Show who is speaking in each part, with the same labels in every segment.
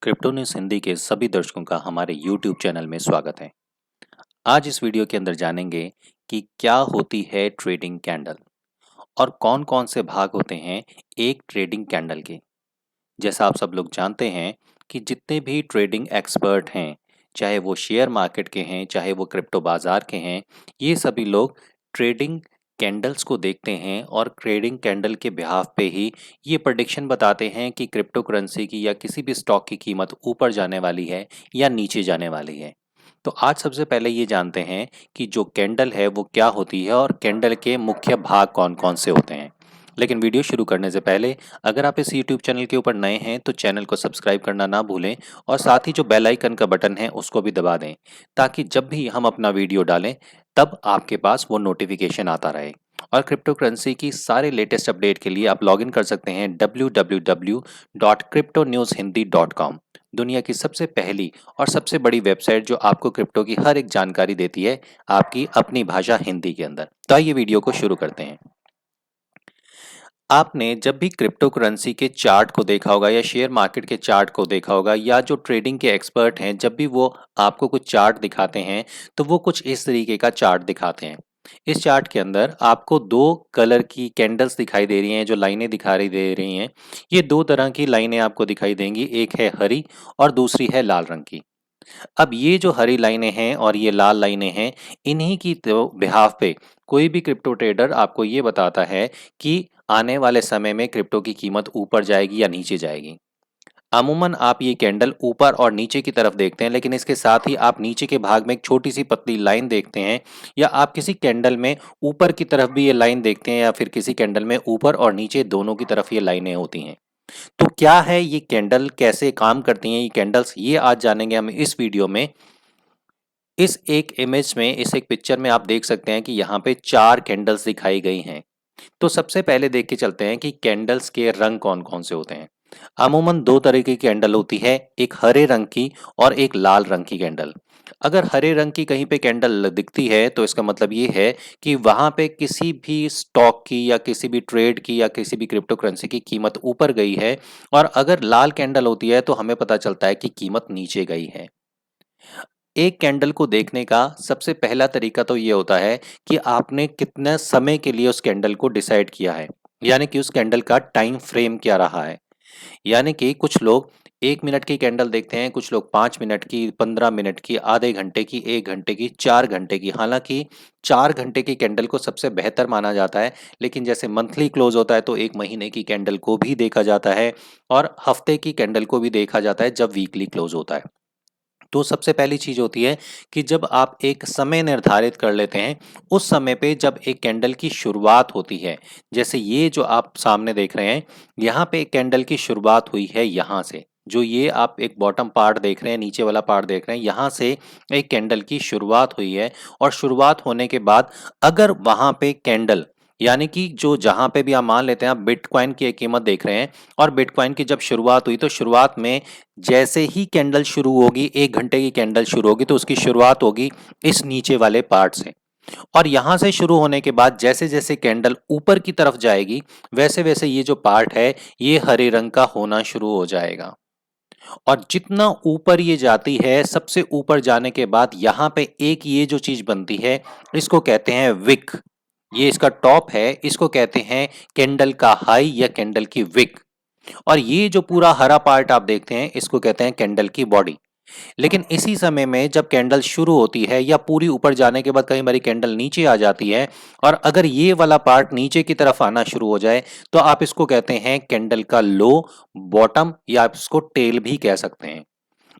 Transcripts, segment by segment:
Speaker 1: Crypto news Hindi के सभी दर्शकों का हमारे यूट्यूब चैनल में स्वागत है। आज इस वीडियो के अंदर जानेंगे कि क्या होती है ट्रेडिंग कैंडल और कौन-कौन से भाग होते हैं एक ट्रेडिंग कैंडल के। जैसा आप सब लोग जानते हैं कि जितने भी ट्रेडिंग एक्सपर्ट हैं, चाहे वो शेयर मार्केट के हैं, चाहे वो क्रिप्टो बाजार के हैं, ये सभी लोग ट्रेडिंग कैंडल्स को देखते हैं और ट्रेडिंग कैंडल के बिहाफ पे ही ये प्रेडिक्शन बताते हैं कि क्रिप्टो करेंसी की या किसी भी स्टॉक की कीमत ऊपर जाने वाली है या नीचे जाने वाली है। तो आज सबसे पहले ये जानते हैं कि जो कैंडल है वो क्या होती है और कैंडल के मुख्य भाग कौन-कौन से होते हैं। लेकिन वीडियो शुरू करने से पहले अगर आप इस यूट्यूब चैनल के ऊपर नए हैं तो चैनल को सब्सक्राइब करना ना भूलें और साथ ही जो बेल आइकन का बटन है उसको भी दबा दें ताकि जब भी हम अपना वीडियो डालें तब आपके पास वो नोटिफिकेशन आता रहे। और क्रिप्टो करेंसी की सारे लेटेस्ट अपडेट के लिए आप लॉगिन कर सकते हैं www.cryptonewshindi.com। दुनिया की सबसे पहली और सबसे बड़ी वेबसाइट जो आपको क्रिप्टो की हर एक जानकारी देती है आपकी अपनी भाषा हिंदी के अंदर। तो आइए वीडियो को शुरू करते हैं। आपने जब भी क्रिप्टो करेंसी के चार्ट को देखा होगा या शेयर मार्केट के चार्ट को देखा होगा या जो ट्रेडिंग के एक्सपर्ट हैं जब भी वो आपको कुछ चार्ट दिखाते हैं तो वो कुछ इस तरीके का चार्ट दिखाते हैं। इस चार्ट के अंदर आपको दो कलर की कैंडल्स दिखाई दे रही हैं, जो लाइनें दिखाई दे रही हैं। ये दो तरह की लाइनें आपको दिखाई देंगी, एक है हरी और दूसरी है लाल रंग की। अब ये जो हरी लाइनें हैं और ये लाल लाइनें हैं, इन्हीं की तो बिहाफ पे कोई भी क्रिप्टो ट्रेडर आपको ये बताता है कि आने वाले समय में क्रिप्टो की कीमत ऊपर जाएगी या नीचे जाएगी। अमूमन आप ये कैंडल ऊपर और नीचे की तरफ देखते हैं, लेकिन इसके साथ ही आप नीचे के भाग में एक छोटी सी पतली लाइन देखते हैं, या आप किसी कैंडल में ऊपर की तरफ भी ये लाइन देखते हैं, या फिर किसी कैंडल में ऊपर और नीचे दोनों की तरफ ये लाइनें होती हैं। तो क्या है ये कैंडल, कैसे काम करती हैं ये कैंडल्स, ये आज जानेंगे हम इस वीडियो में। इस एक इमेज में, इस एक पिक्चर में आप देख सकते हैं कि यहाँ पे 4 कैंडल्स दिखाई गई हैं। तो सबसे पहले देख के चलते हैं कि कैंडल्स के रंग कौन-कौन से होते हैं। अमूमन 2 तरह की कैंडल होती है, एक हरे रंग की और एक लाल रंग की कैंडल। अगर हरे रंग की कहीं पे कैंडल दिखती है तो इसका मतलब ये है कि वहाँ पे किसी भी स्टॉक की या किसी भी ट्रेड की या किसी भी क्रिप्टो करेंसी की कीमत ऊपर गई है, और अगर लाल कैंडल होती है तो हमें पता चलता है कि कीमत नीचे गई है। एक कैंडल को देखने का सबसे पहला तरीका तो ये होता है कि आपने कितने समय के लिए उस कैंडल को डिसाइड किया है, यानी कि उस कैंडल का टाइम फ्रेम क्या रहा है। यानी कि कुछ लोग 1 मिनट की कैंडल देखते हैं, कुछ लोग 5 मिनट की, 15 मिनट की, आधे घंटे की, 1 घंटे की, 4 घंटे की। हालांकि 4 घंटे की कैंडल को सबसे बेहतर माना जाता है, लेकिन जैसे मंथली क्लोज होता है तो 1 महीने की कैंडल को भी देखा जाता है और हफ्ते की कैंडल को भी देखा जाता है जब वीकली क्लोज होता है। तो सबसे पहली चीज़ होती है कि जब आप एक समय निर्धारित कर लेते हैं, उस समय पे जब एक कैंडल की शुरुआत होती है, जैसे ये जो आप सामने देख रहे हैं, यहाँ पे एक कैंडल की शुरुआत हुई है यहाँ से। जो ये आप एक बॉटम पार्ट देख रहे हैं, नीचे वाला पार्ट देख रहे हैं, यहाँ से एक कैंडल की शुरुआत हुई है, और शुरुआत होने के बाद अगर वहाँ पे कैंडल, यानी कि जो जहाँ पे भी आप मान लेते हैं, आप बिटकॉइन की एक कीमत देख रहे हैं और बिटकॉइन की जब शुरुआत हुई तो शुरुआत में जैसे ही कैंडल शुरू होगी, 1 घंटे की कैंडल शुरू होगी तो उसकी शुरुआत होगी इस नीचे वाले पार्ट से, और यहाँ से शुरू होने के बाद जैसे-जैसे कैंडल ऊपर की तरफ जाएगी, वैसे-वैसे ये जो पार्ट है, ये हरे रंग का होना शुरू हो जाएगा। और जितना ऊपर ये जाती है, सबसे ऊपर जाने के बाद यहाँ पे एक ये जो चीज़ बनती है, इसको कहते हैं विक। ये इसका टॉप है, इसको कहते हैं कैंडल का हाई या कैंडल की विक। और ये जो पूरा हरा पार्ट आप देखते हैं, इसको कहते हैं कैंडल की बॉडी। लेकिन इसी समय में जब कैंडल शुरू होती है या पूरी ऊपर जाने के बाद कई बारी कैंडल नीचे आ जाती है, और अगर ये वाला पार्ट नीचे की तरफ आना शुरू हो जाए तो आप इसको कहते हैं कैंडल का लो, बॉटम, या आप इसको टेल भी कह सकते हैं।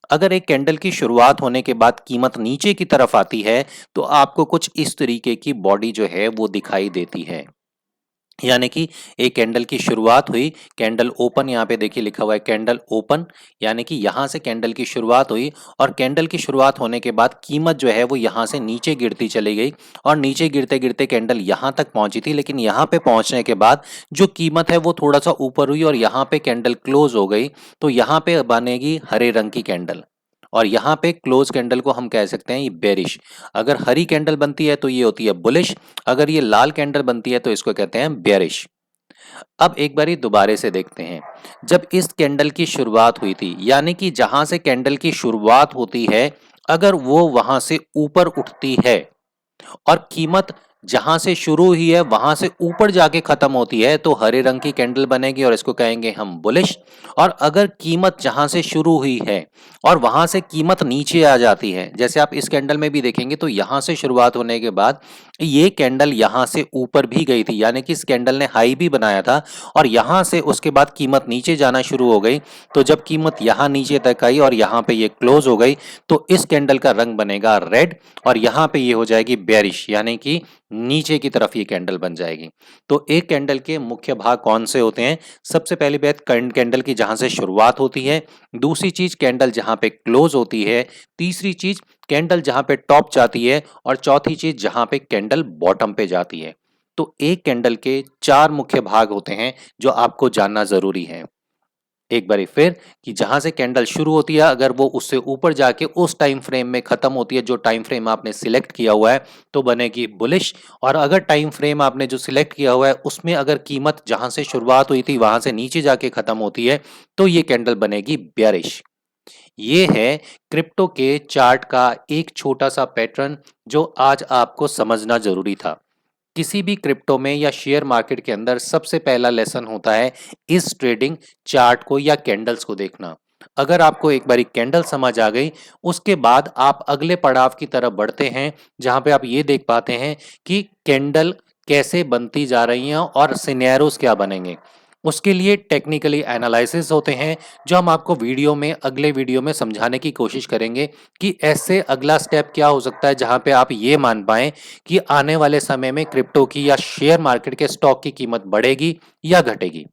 Speaker 1: अगर एक कैंडल की शुरुआत होने के बाद कीमत नीचे की तरफ आती है तो आपको कुछ इस तरीके की बॉडी जो है वो दिखाई देती है। यानी कि एक कैंडल की शुरुआत हुई, कैंडल ओपन, यहाँ पे देखिए लिखा हुआ है कैंडल ओपन, यानी कि यहाँ से कैंडल की शुरुआत हुई, और कैंडल की शुरुआत होने के बाद कीमत जो है वो यहाँ से नीचे गिरती चली गई, और नीचे गिरते गिरते कैंडल यहाँ तक पहुँची थी, लेकिन यहाँ पे पहुँचने के बाद जो कीमत है वो थोड़ा सा ऊपर हुई और यहाँ पे कैंडल क्लोज हो गई, तो यहाँ पे बनेगी हरे रंग की कैंडल, और यहाँ पे क्लोज कैंडल को हम कह सकते हैं ये बेरिश। अगर हरी कैंडल बनती है तो ये होती है बुलिश, अगर ये लाल कैंडल बनती है तो इसको कहते हैं बेयरिश। अब एक बारी दोबारे से देखते हैं। जब इस कैंडल की शुरुआत हुई थी, यानी कि जहां से कैंडल की शुरुआत होती है, अगर वो वहां से ऊपर उठती है और कीमत जहां से शुरू हुई है वहां से ऊपर जाके खत्म होती है, तो हरे रंग की कैंडल बनेगी और इसको कहेंगे हम बुलिश। और अगर कीमत जहां से शुरू हुई है और वहां से कीमत नीचे आ जाती है, जैसे आप इस कैंडल में भी देखेंगे, तो यहां से शुरुआत होने के बाद ये कैंडल यहां से ऊपर भी गई थी, यानी कि इस कैंडल ने हाई भी बनाया था और यहां से उसके बाद कीमत नीचे जाना शुरू हो गई। तो जब कीमत यहां नीचे तक आई और यहां पे ये क्लोज हो गई, तो इस कैंडल का रंग बनेगा रेड और यहां पे ये हो जाएगी बेरिश, यानी कि नीचे की तरफ ये कैंडल बन जाएगी। तो एक कैंडल के मुख्य भाग कौन से होते हैं? सबसे पहली बात कैंडल की जहां से शुरुआत होती है, दूसरी चीज कैंडल जहां पे क्लोज होती है, तीसरी चीज कैंडल जहां पे टॉप जाती है और चौथी चीज जहां पे कैंडल बॉटम पे जाती है। तो एक कैंडल के चार मुख्य भाग होते हैं जो आपको जानना जरूरी है। एक बारी फिर कि जहां से कैंडल शुरू होती है, अगर वो उससे ऊपर जाके उस टाइम फ्रेम में खत्म होती है जो टाइम फ्रेम आपने सिलेक्ट किया हुआ है, तो बनेगी बुलिश। और अगर टाइम फ्रेम आपने जो सिलेक्ट किया हुआ है उसमें अगर कीमत जहां से शुरुआत हुई थी वहां से नीचे जाके खत्म होती है, तो ये कैंडल बनेगी बेयरिश। ये है क्रिप्टो के चार्ट का एक छोटा सा पैटर्न जो आज आपको समझना जरूरी था। किसी भी क्रिप्टो में या शेयर मार्केट के अंदर सबसे पहला लेसन होता है इस ट्रेडिंग चार्ट को या कैंडल्स को देखना। अगर आपको एक बारी कैंडल समझ आ गई, उसके बाद आप अगले पड़ाव की तरफ बढ़ते हैं जहां पे आप ये देख पाते हैं कि कैंडल कैसे बनती जा रही हैं और सिनेरियोस क्या बनेंगे। उसके लिए टेक्निकली एनालिसिस होते हैं जो हम आपको अगले वीडियो में समझाने की कोशिश करेंगे कि ऐसे अगला स्टेप क्या हो सकता है जहां पे आप ये मान पाएं कि आने वाले समय में क्रिप्टो की या शेयर मार्केट के स्टॉक की कीमत बढ़ेगी या घटेगी।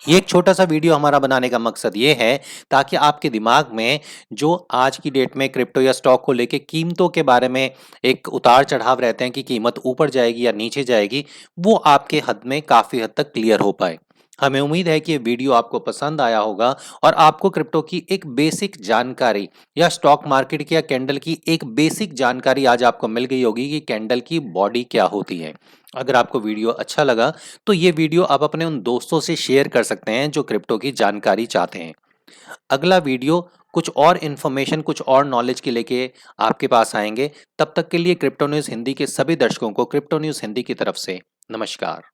Speaker 1: ये एक छोटा सा वीडियो हमारा बनाने का मकसद ये है ताकि आपके दिमाग में जो आज की डेट में क्रिप्टो या स्टॉक को लेके कीमतों के बारे में एक उतार चढ़ाव रहते हैं कि कीमत ऊपर जाएगी या नीचे जाएगी, वो आपके हद में काफी हद तक क्लियर हो पाए। हमें उम्मीद है कि ये वीडियो आपको पसंद आया होगा और आपको क्रिप्टो की एक बेसिक जानकारी या स्टॉक मार्केट की या कैंडल की एक बेसिक जानकारी आज आपको मिल गई होगी कि कैंडल की बॉडी क्या होती है। अगर आपको वीडियो अच्छा लगा तो ये वीडियो आप अपने उन दोस्तों से शेयर कर सकते हैं जो क्रिप्टो की जानकारी चाहते हैं। अगला वीडियो कुछ और इन्फॉर्मेशन, कुछ और नॉलेज के लेके आपके पास आएंगे। तब तक के लिए क्रिप्टो न्यूज़ हिंदी के सभी दर्शकों को क्रिप्टो न्यूज़ हिंदी की तरफ से नमस्कार।